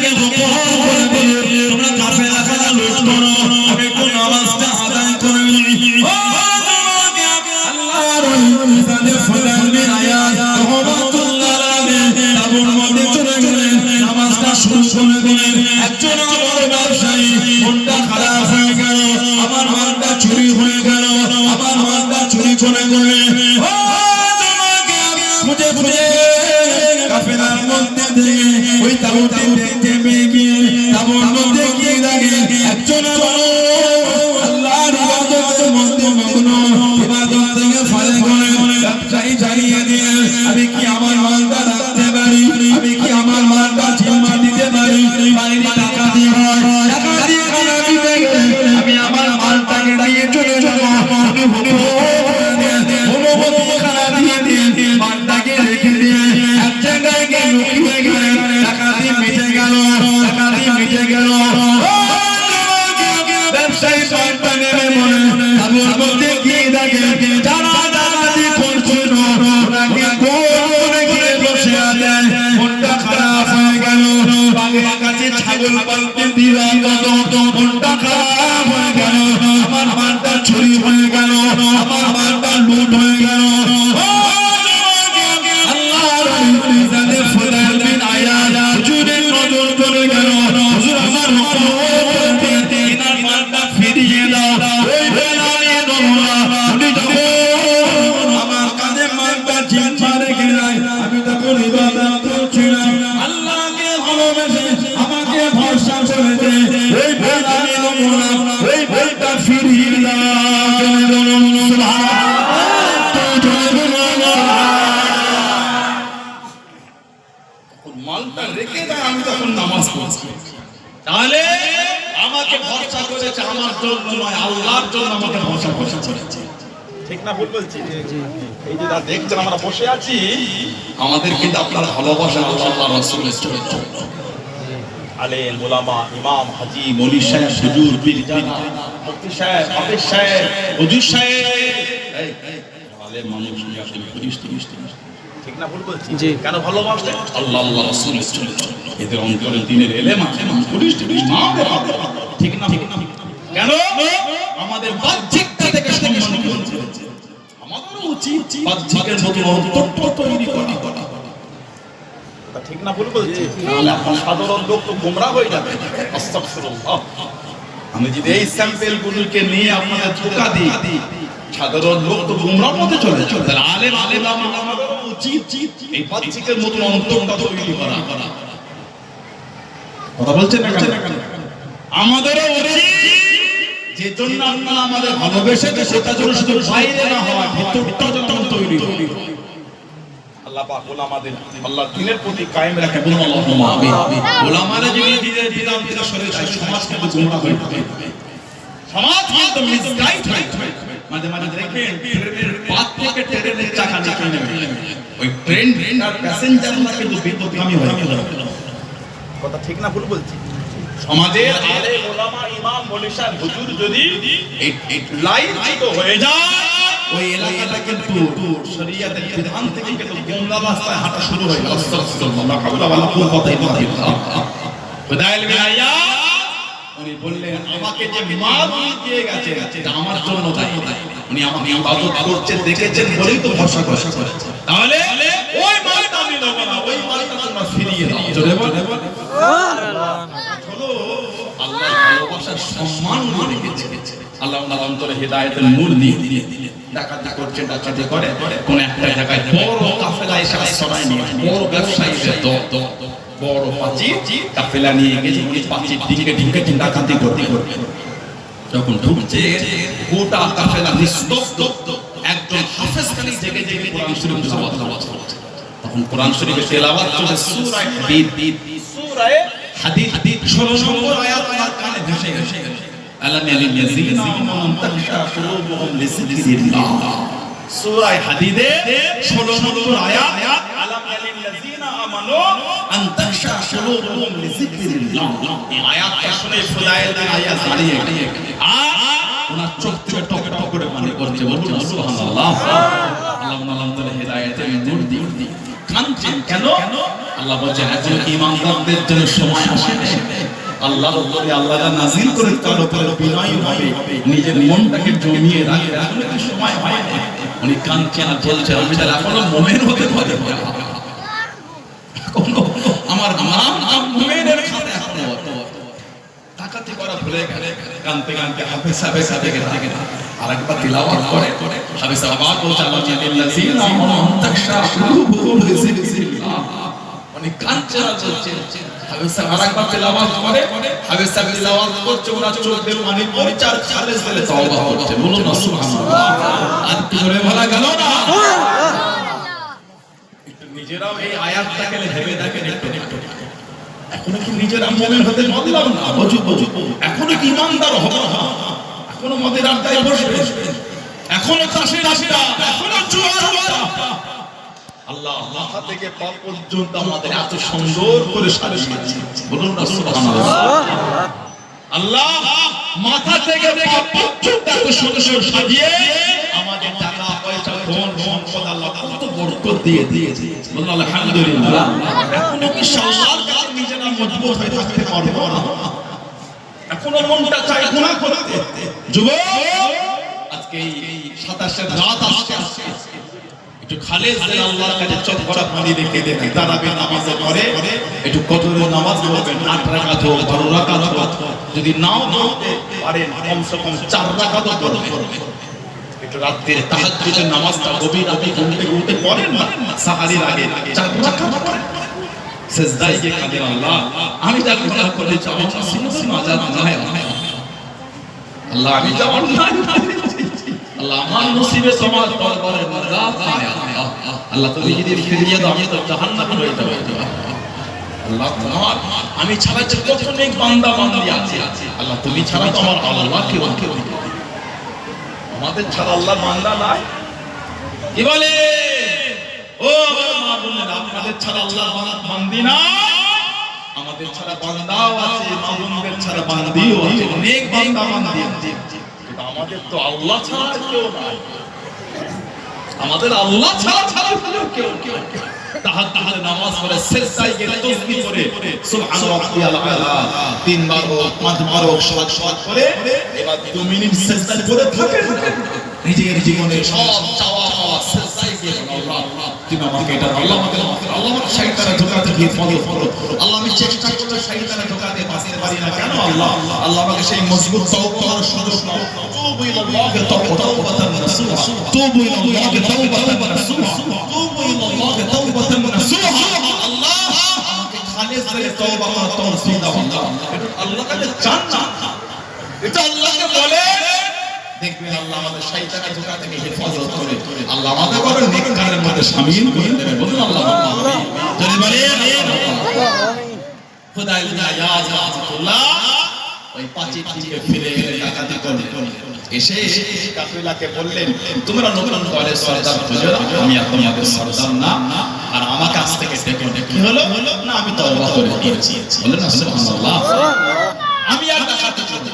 তাকে হুকুম করে বলে তোমরা কাফেলা খানা লুট করো, আমি একটু নামাজটা আদায় করে নিই। ও আল্লাহর ওলি সাদে ফুলান বিন আয়াজ রহমাতুল্লাহ আলাইহি তাবুর মধ্যে চলে গেলেন, নামাজটা শুরু করে দিলেন। একজন বড় ব্যবসায়ী, মনটা খারাপ হয়ে গেল, আমার মালটা চুরি হয়ে গেল, আমার মালটা চুরি করে গেলে খুঁজে খুঁজে কাফেলার মধ্যে থেকে ওই তাবুটা দেখতে পেয়ে গিয়ে তাবুর মধ্যে গিয়ে দেখে একজন আল্লাহর ইবাদতের মধ্যে মগ্ন, ইবাদত থেকে ফলে করে ব্যবসায়ী জানিয়ে দিয়ে আমি কি আমার মালটা রাখতে পারি, আমি কি আমার মালটা জিম্মা দিতে পারি, বাইরে টাকা দিয়ে হয়, টাকা দিয়ে খানা দিতে গেলে আমি আমার মালটাকে দিয়ে চলে যাবো, আমি অনুমতি খানা দিয়ে দিয়ে মালটাকে রেখে দিয়ে এক জায়গায় গিয়ে লুকিয়ে গেলেন। টাকা দিয়ে মিটে গেল, টাকা দিয়ে মিটে গেল। ব্যবসায়ী মালটা নেবে মনে তাবুর মধ্যে গিয়ে দেখে যারা ডাকাতি করছিল ওনাকে কোণে গিয়ে বসে আছে, মনটা খারাপ হয়ে গেল। বাঘের কাছে ছাগল পালতে দিলাম কত, মনটা খারাপ হয়ে গেল, আমার মালটা চুরি হয়ে গেল, আমার মালটা লুট হয়ে গেল। আল্লাহর ওলি সাদে ফুলান বিন আয়াজ হুজুরের নজর পড়ে গেল, হুজুর আমার হুকুম করতে এনার মালটা ফিরিয়ে দাও। ওই বেলালে নমুনা উনি যখন আমার কাঁধে মালটা জিম্মা রেখে যায়, আমি তখন ইবাদত করছিলাম, আল্লাহকে ভালোবেসে আমাকে ভরসা করে দে, ওই বেলালে নমুনা ওই বইটা ফিরিয়ে দাও। মালটা রেখে দেয়, আমি তখন নামাজ পড়ছি। তাহলে আমাকে ভরসা করেছে আমার জন্য নয়, আল্লাহর জন্য আমাকে ভরসা করেছে। ঠিক না ভুল বলছি? এই যে দেখছেন আমরা বসে আছি, আমাদের কিন্তু আপনার ভালোবাসা আল্লাহ রাসূলের জন্য। আলেম ওলামা ইমাম হাজী মৌলী সাহেব হুজুর পীর জানা মুফতি সাহেব হাফেজ সাহেব হুজুর সাহেব, এই আলেম মানুষ নিয়ে আসলে ফিরিস্তি ঠিক না ভুল বলছি? জি। কেন ভালোবাসলেন? আল্লাহ আল্লাহ রাসূলের জন্য। এদের অন্তরে দ্বীনের ইলম আছে, ফিরিস্তি ঠিক না? কেন আমাদের বাহ্যিকতা থেকে সম্মান করছে, আমাদের উচিত বাহ্যিকের মতো অন্তর তৈরি করা। ঠিক না ভুল বলছি? নাহলে আপনার সাধারণ লোক তো গোমরা হয়ে যাবে। আস্তাগফিরুল্লাহ। আমি যদি এই স্যাম্পল গুলোকে নিয়ে আপনাদের ধোঁকা দিই, সাধারণ লোক তো গোমরার মধ্যে চলে যাবে। আলেম আমাদের উচিত এই বাহ্যিকের মতো অন্তরটা তৈরি করা। কথা বলছেন না কেন? আমাদেরও উচিত যে জন্য আপনারা আমাদের ভালোবেসেছে সেটা যেন শুধু বাইরে না হয়, ভিতরটা যেন তৈরি হয়। আল্লাহ পাক ওলামাদের আল্লাহ দ্বীনের প্রতি কায়েম রাখে, বলুন আল্লাহুম্মা আমিন। ওলামারা যদি দ্বীনের বিধান থেকে সরে যায়, সমাজ কিন্তু গোমরা হয়ে যাবে, সমাজ কিন্তু মিসগাইড হয়ে যাবে। মাঝে মাঝে দেখবেন ট্রেনের পাত থেকে ট্রেনের চাকা নিচে নেমে ওই ট্রেন আর প্যাসেঞ্জাররা কিন্তু বিপদগামী হয়ে যাবে। কথা ঠিক না ভুল বলছি? সমাজের আলেম ওলামা ইমাম মৌলী সাহেব হুজুর যদি এই লাইনচ্যুত হয়ে যায়, ওই এলাকাটা কিন্তু শরীয়তের বিধান থেকে কিন্তু গোমরা রাস্তায় হাঁটা শুরু হয়ে যাবে। আস্তাগফিরুল্লাহ, লা হাওলা ওয়ালা কুওয়াতা ইল্লা বিল্লাহ। খুদাইল বিনায়া উনি বললেন আমাকে যে মাল দিয়ে গেছে এটা আমার জন্য দায়ী, উনি আমাকে ইবাদত করতে দেখেছেন বলেই তো ভরসা করেছে। তাহলে ওই মালটা আমি নেব না, ওই মালটা তোমরা ফিরিয়ে দাও। জোরে বল সুবহানাল্লাহ। হলো আল্লাহর ভালোবাসার সম্মান উনি রেখেছে। আল্লাহ ওনার অন্তরে হেদায়েতের নূর দিয়ে দিলেন। ডাকাতি করছে, ডাকাতি করে কোন একটা জায়গায় বড় কাফেলা এসে আশ্রয় নিয়ে, বড় ব্যবসায়ীদের বড় পাঁচির কাফেলা নিয়ে গেছে, উনি পাঁচির দিকে ঢুকে ডাকাতি করতে যখন ঢুকছে গোটা কাফেলা নিস্তব্ধ, একজন হাফেজ খালি জেগে জেগে কোরআন শরীফ তেলাওয়াত করছে। তখন কোরআন শরীফে তেলাওয়াত চলছে সূরা হাদীদ, সূরা হাদীদ 16 নম্বর আয়াত আমার কানে ভেসে গেছে। আলাম ইয়ালিল্লাযিনা আমানু তাখশা কুলুবুহুম লিযিকরিল্লাহ। সূরা হাদীদে 16 নম্বর আয়াত, আলাম ইয়ালিল্লাযিনা আমানু আন তাখশা কুলুবুহুম লিযিকরিল্লাহ। এই আয়াত আসলে ফুদাইল বিন আয়াজ দাঁড়িয়ে ওনার চোখ থেকে টপ টপ করে পানি পড়ছে, বলছেন সুবহানাল্লাহ। আল্লাহ তাআলা হেদায়েতের নূর দিয়ে কাঁদছেন কেন? আল্লাহ বলছেন এখন কি ইমানদারদের জন্য সময় আসে আল্লাহর উপরে আল্লাহ যা নাযিল করে তার উপরে বিনয় হবে নিজের মনটাকে জমিয়ে রাখবে এখনো কি সময় হয় না উনি কাঁদছেন আর বলছেন আমি তাহলে এখনো মুমিন হতে পারি এখনো আমার নাম মুমিনের খাতে এখনো তাকাতি করা ভুলে গেলে কাঁদতে কাঁদতে হাফেজ সাহেব থেকে আরেকবার তিলাওয়াত করে হাফেজ সাহেব বলছে আল্লাহ জাল্লাল্লাযিনা মুনতাশা কুলুবুহুম বিযিকরিল্লাহ উনি কাঁদছেন আর বলছেন হাফেজ সাহেব আরেকবার তিলাওয়াত করে হাফেজ সাহেব তিলাওয়াত করছে ওরা চোখ দিয়ে পানি পড়ছে আর খালেস দিলে তওবা করছে বলুন না সুবহানাল্লাহ আর কি করে বলা গেল না একটু নিজেরাও এই আয়াতটাকে ভেবে দেখেন একটু এখনো কি নিজেরা মুমিন হতে পারলাম না এখনো কি ইমানদার হব না এখনো মদের আড্ডায় বসবে এখনো তাসের আড্ডা এখনো জুয়ার আড্ডা আল্লাহ মাথা থেকে পা পর্যন্ত আমাদের এত সুন্দর করে সাজিয়েছে বলুন না সুবহানাল্লাহ আল্লাহ মাথা থেকে পা পর্যন্ত এত সুন্দর সাজিয়ে আমাদের টাকা পয়সা ধন সম্পদ আল্লাহ কত বরকত দিয়ে দিয়েছে বলুন আলহামদুলিল্লাহ এখনো কি সাল্লার কাছে নিজেরা মজবুত হয়ে থাকতে পারবো না এখনো মনটা চাই গুনাহ করতে যুবক আজকে এই 27 রাত আসছে একটু খালেস দিল আল্লাহর কাছে চোখ ভরা পানি রেখে দেন তারাবি নামাজ পড়ে একটু কদরের নামাজ পড়বেন 8 রাকাত হোক 12 রাকাত হোক যদি নাও পড়তে পারেন কমসে কম 4 রাকাত পড়বেন একটু রাতের তাহাজ্জুদের নামাজটা গভীর রাতে ঘুমতে পড়েন না সাহারির আগে 4 রাকাত পড়েন সিজদায় গিয়ে কাঁদেন আল্লাহ আমি যা গুনাহ করেছি আমার নসিবে মাজাত নাই আল্লাহ আমি যেমন নাই আল্লাহ আমার নসিবে তোমার দরবারে নাজাত নাই আল্লাহ তুমি যদি ফিরিয়ে দাও আমি তো জাহান্নামে হয়ে যাব আল্লাহ তোমার আমি ছাড়া যে কত নেক বান্দা বান্দি আছে আল্লাহ তুমি ছাড়া তো আমার আল্লাহ কেউ আমাদের ছাড়া আল্লাহ বান্দা নাই কি বলে ও মা বললেন আপনাদের ছাড়া আল্লাহ বান্দি না আমাদের ছাড়া বান্দাও আছে মা বোনদের ছাড়া বান্দিও আছে নেক বান্দা বান্দি আছে কিন্তু আমাদের তো আল্লাহ ছাড়া কেউ নাই আমাদের আল্লাহ ছাড়া কেউ তাহাজ্জুদের নামাজ পড়ে সিজদায় গিয়ে তাসবিহ করে সুবহান রাব্বিয়াল আলা 3 বার ও 5 বার ও সালাত করে এবার 2 মিনিট সিজদায় পড়ে থাকে নিজের জীবনে সব চাওয়া পাওয়া সিজদায় গিয়ে আল্লাহ তুমি আমাকে এটা আল্লাহ আমাকে শয়তানের ধোঁকা থেকে হেফাজত করো আল্লাহ আমি চেষ্টা করলে শয়তানের ধোঁকা থেকে বাঁচতে পারি না কেন আল্লাহ আমাকে সেই মজবুত তওবার সুযোগ দাও তুবু ইলাল্লাহি তাওবাতান নাসুহা তুবু ইলাল্লাহি তাওবাতান নাসুহা তুবু ইলাল্লাহি তাওবাতান নাসুহা আল্লাহ আমাকে খালিস করে তওবা করার তৌফিক দাও এটা আল্লাহর কাছে চান না এটা আল্লাহকে বলে দেখবেন আল্লাহ আমাদের শয়তানের ধোঁকা থেকে হেফাজত করে আল্লাহ আমাদের বড় নেককারের মধ্যে শামিল করে দেবেন বলুন আল্লাহ আমিন যদি বলেন আমিন খোদাই ইয়া জাতুল্লাহ ওই পাঁচি থেকে ফিরে গেলে ডাকাতি করে এসে কাফেলাকে বললেন তোমরা নতুন দলের সরদার খুঁজো আমি আর তোমাদের সরদার না আর আমাকে আজ থেকে ডেকে কি হলো না আমি তওবা করে দিয়েছি বলেন না সুবহানাল্লাহ আমি আর ডাকাতি করব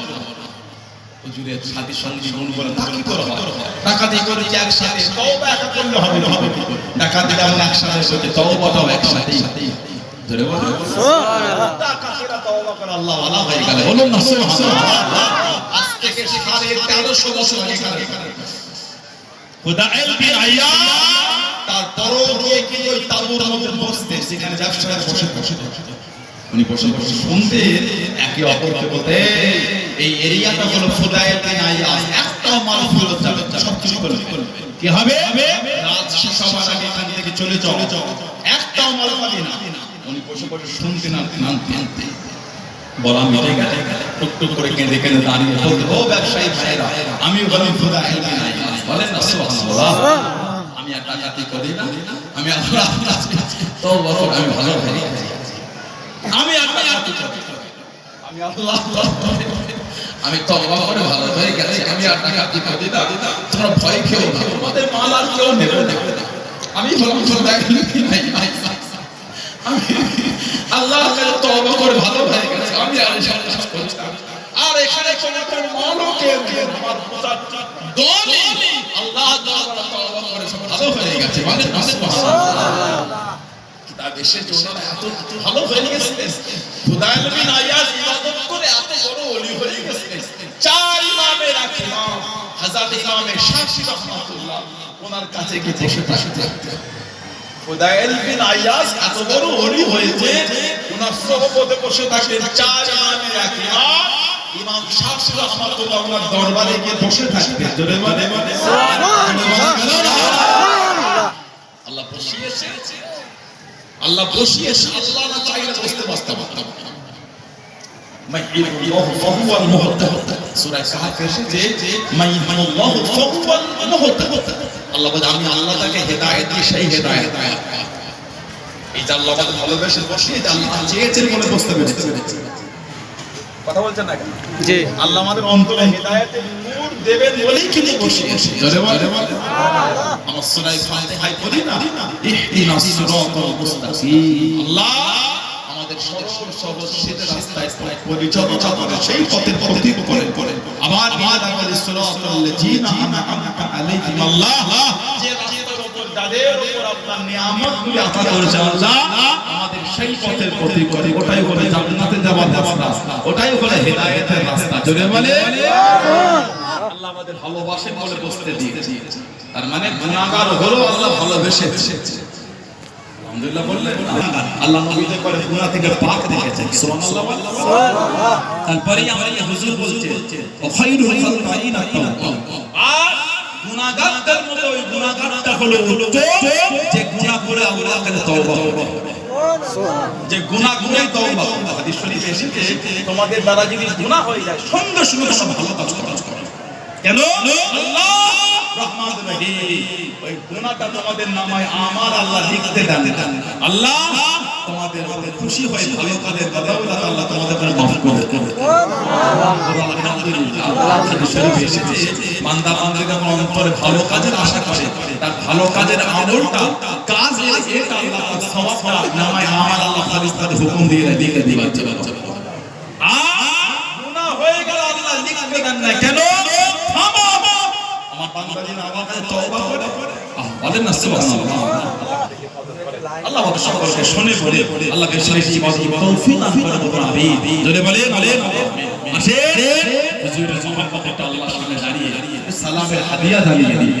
হুজুরের সাথী সঙ্গী গুণ করে ডাকাতি করো ডাকাতি করে যে একসাথে তওবা একা করলে হবে না ডাকাতি যেমন একসাথে করতে তওবাটাও একসাথে ধরে বলো সুবহানাল্লাহ ডাকাতিরা তওবা করে আল্লাহ ওয়ালা হয়ে গেল বলুন না সুবহানাল্লাহ আজ থেকে 1350 বছর আগে খুদাইল বিন আইয়াদ তারপরও গিয়ে কি ওই তাবুর মধ্যে বসতে সেখানে ব্যবসায় বসে উনি বসে শুনতে একে অপরকে বলতে এই এরিয়াটা হলো খুদাইল বিন আইয়াদ একটা মাল ফেরত যাবে সব কিছু করে কি হবে রাত শেষ হওয়ার আগে এখান থেকে চলে যাও একটা মাল পাবে না উনি বসে শুনতে না কানতে বলা মিটে গেলে টুকটুক করে কেঁদে কেঁদে দাঁড়িয়ে বলতে ও ব্যবসায়ী ভাইরা আমি বলি খুদাইল বিন আইয়াদ বলেন না সুবহানাল্লাহ আমি আর ডাকাতি করি না আমি আল্লাহ তওবা করে আমি ভালো হয়ে গেছি আমি আর ডাকাতি করি আমি আল্লাহ আমি তওবা করে ভালো হয়ে গেছি আমি আর ডাকাতি করি না তোমরা ভয় খেও না তোমাদের মাল আর কেউ নেবে না আমি হলাম খুদাইল বিন আইয়াদ আমি আল্লাহর কাছে তওবা করে ভালো হয়ে গেছি আমি আর বিশ্বাস করছি আর এখানে কোন মালকে আমার পুরা দলই আল্লাহ দরবারে তওবা করে সব ভালো হয়ে গেছে মানে সুবহানাল্লাহ তার দেশের জন্য এত ভালো হয়ে গেছে খুদাইল বিন আয়াজ ইবাদত করে এত বড় ওলি হয়ে গেছে চার ইমামের এক ইমাম হযরত ইমামে শাফি রাহমাতুল্লাহ ওনার কাছে গিয়ে বসে থাকতেন খুদাইল বিন আয়াজ এত বড় ওলি হয়েছে ওনার সোহবতে বসে থাকতেন চার ইমামের এক ইমাম ইমাম শাফি রাহমাতুল্লাহ ওনার দরবারে গিয়ে বসে থাকতেন জোরে বলে সুবহানাল্লাহ আল্লাহ বসিয়েছে আল্লাহ বসিয়েছে আল্লাহ না চাইলে বসতে পারতাম মাইয়াহুল্লাহু ফাহুয়াল মুহতাদ সূরা কাহফ এসেছে মাইয়াহুল্লাহু ফাহুয়াল মুহতাদ আল্লাহ বলে আমি আল্লাহ তাকে হেদায়েত দিই সেই হেদায়েত এই যে আল্লাহ আমাদের ভালোবেসে বসিয়ে আল্লাহ চেয়েছেন বলে বসতে পেরেছে কথা বলছেন না কেন জি আল্লাহ আমাদের অন্তরে হেদায়েতের নূর দেবেন বলেই কিন্তু বসিয়েছে জোরে বলে আমার সূরা ফাতিহায় পড়ি না ইহদিনাস সিরাতাল মুস্তাকিম আল্লাহ আমাদের সরল সহজ সিধে রাস্তায় পরিচালনা করে সেই পথের প্রতীক করে আবার আমাদের সিরাতাল লাযিনা আনআমতা আলাইহিম আল্লাহ যে রাস্তার উপর যাদের উপর আপনার নিয়ামতগুলি আতা করেছে আল্লাহ আমাদের সেই পথের প্রতীক করে ওটাই হলো জান্নাতে যাওয়ার রাস্তা ওটাই হলো হেদায়েতের রাস্তা জোরে বলে আল্লাহ আমাদের ভালোবাসেন বলে বসতে দিয়েছে তার মানে গুনাহগার হলো আল্লাহ ভালোবেসেছে আলহামদুলিল্লাহ বললেন আল্লাহ নবীকে করে গুনাহ থেকে পাক রেখেছেন সুবহানাল্লাহ সুবহানাল্লাহ তারপরেই আমাদের হুজুর বলছে খায়রুল খালকাইনা তাওবা আর গুনাহগারদের মধ্যে ওই গুনাহগারটা হলো যে গুনাহ করে আল্লাহর কাছে তওবা করে যে গুনাহ করে তওবা হাদিস শরীফে এসেছে তোমাদের দ্বারা যদি গুনাহ হয়ে যায় সঙ্গে সঙ্গে তোমরা ভালো কাজ করো কেন আল্লাহ রহমান রহিম ওই গুনাহটা তোমাদের নামায় আমার আল্লাহ লিখতে দেন আল্লাহ তোমাদের উপরে খুশি হয়ে ভালো কাজের বদৌলতে আল্লাহ তোমাদের উপর মাফ করে দেন আলহামদুলিল্লাহ আল্লাহ হাদিস শরীফে এসেছে বান্দা বান্দীরা অন্তরে ভালো কাজের আশা করে তার ভালো কাজের আমলটা কাজে এটা আল্লাহ তার সওয়াবটা নামায় আমার আল্লাহ ফেরেশতাদের হুকুম দিয়ে লিখে দিবেন গুনাহ হয়ে গেল আল্লাহ লিখতে দেন না কেন আমার বান্দা যেন আমার কাছে তওবা করে বলেন না সুবহানাল্লাহ আল্লাহ আমাদের সকলকে শুনে বলে আল্লাহ বেশি বেশি ইবাদত তৌফিক দান করে বলুন আমিন জোরে বলেন আসেন হুজুরের মহব্বতটা আল্লাহর সামনে দাঁড়িয়ে সালামের হাদিয়া জানিয়ে দিই